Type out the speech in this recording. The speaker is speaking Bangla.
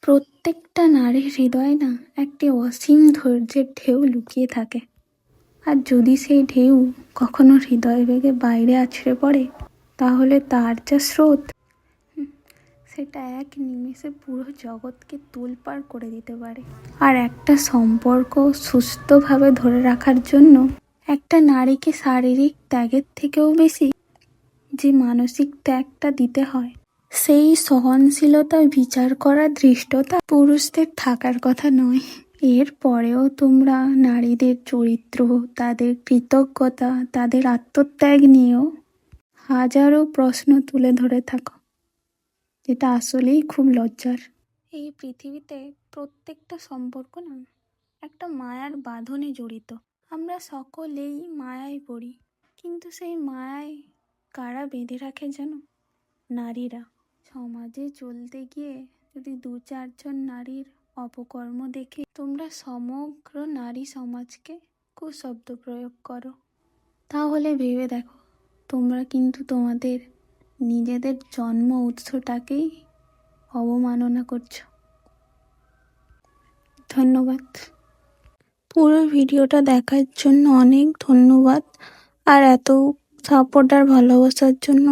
প্রত্যেকটা নারীর হৃদয়ে না একটি অসীম ধৈর্যের ঢেউ লুকিয়ে থাকে। আর যদি সেই ঢেউ কখনো হৃদয় বেগে বাইরে আছড়ে পড়ে, তাহলে তার যা স্রোত, সেটা এক নিমেষে পুরো জগৎকে তোলপাড় করে দিতে পারে। আর একটা সম্পর্ক সুস্থভাবে ধরে রাখার জন্য একটা নারীকে শারীরিক ত্যাগের থেকেও বেশি যে মানসিক ত্যাগটা দিতে হয়, সেই সহনশীলতা, বিচার করা দৃষ্টতা পুরুষদের থাকার কথা নয়। এর পরেও তোমরা নারীদের চরিত্র, তাদের কৃতজ্ঞতা, তাদের আত্মত্যাগ নিয়েও হাজারো প্রশ্ন তুলে ধরে থাকো, যেটা আসলেই খুব লজ্জার। এই পৃথিবীতে প্রত্যেকটা সম্পর্ক না একটা মায়ার বাঁধনে জড়িত। আমরা সকলেই মায়ায় পড়ি, কিন্তু সেই মায়ায় কারা বেঁধে রাখে জানো? নারীরা। সমাজে চলতে গিয়ে যদি 2-4 জন নারীর অপকর্ম দেখে তোমরা সমগ্র নারী সমাজকে কুশব্দ প্রয়োগ করো, তাহলে ভেবে দেখো তোমরা কিন্তু তোমাদের নিজেদের জন্ম উৎসটাকেই অবমাননা করছো। ধন্যবাদ। পুরো ভিডিওটা দেখার জন্য অনেক ধন্যবাদ। আর এত সাপোর্ট আর ভালোবাসার জন্য